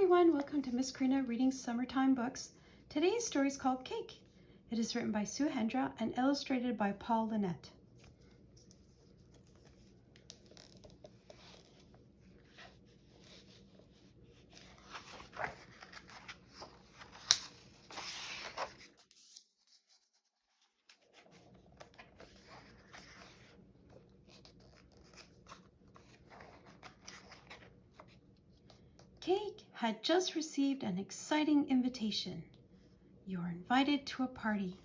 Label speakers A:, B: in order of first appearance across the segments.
A: everyone, welcome to Miss Corina reading Summertime Books. Today's story is called Cake. It is written by Hendra and illustrated by Paul Lynette. Cake had just received an exciting invitation. You're invited to a party.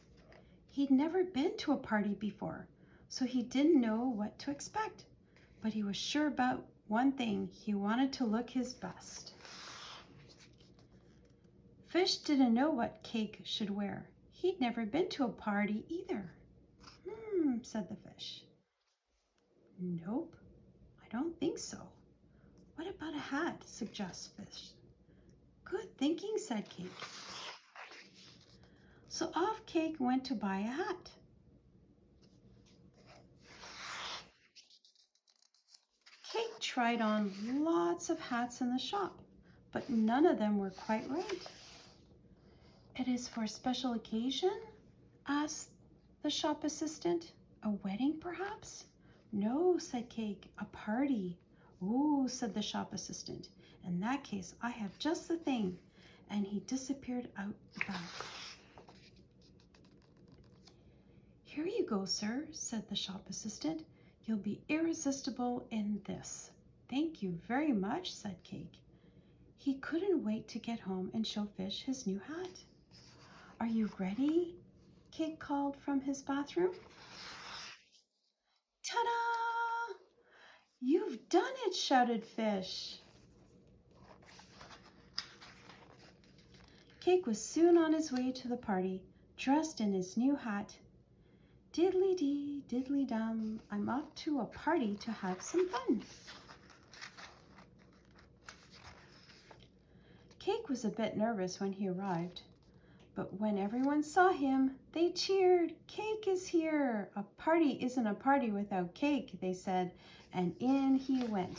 A: He'd never been to a party before, so he didn't know what to expect. But he was sure about one thing: he wanted to look his best. Fish didn't know what Cake should wear. He'd never been to a party either. Said the fish. Nope, I don't think so. What about a hat? Suggests Fish. Good thinking, said Cake. So off Cake went to buy a hat. Cake tried on lots of hats in the shop, but none of them were quite right. It is for a special occasion? Asked the shop assistant. A wedding, perhaps? No, said Cake, a party. Ooh, said the shop assistant. In that case, I have just the thing. And he disappeared out the back. Here you go, sir, said the shop assistant. You'll be irresistible in this. Thank you very much, said Cake. He couldn't wait to get home and show Fish his new hat. Are you ready? Cake called from his bathroom. Ta-da! You've done it, shouted Fish. Cake was soon on his way to the party, dressed in his new hat. Diddly-dee, diddly-dum, I'm off to a party to have some fun. Cake was a bit nervous when he arrived, but when everyone saw him, they cheered. Cake is here. A party isn't a party without cake, they said, and in he went.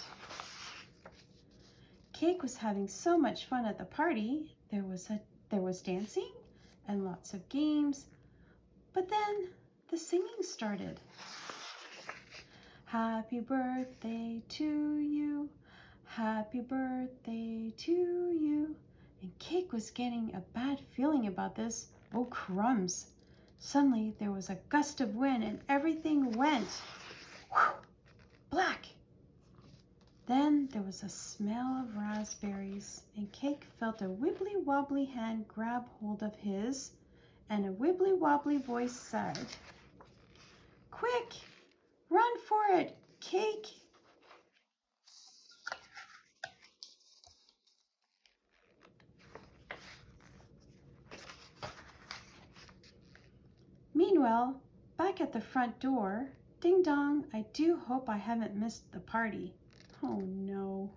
A: Cake was having so much fun at the party. There was dancing and lots of games, but then the singing started. Happy birthday to you. Happy birthday to you. And Cake was getting a bad feeling about this. Oh, crumbs. Suddenly there was a gust of wind and everything went whew, black. Then there was a smell of raspberries, and Cake felt a wibbly-wobbly hand grab hold of his, and a wibbly-wobbly voice said, Quick, run for it, Cake. Meanwhile, back at the front door, ding dong, I do hope I haven't missed the party. Oh no.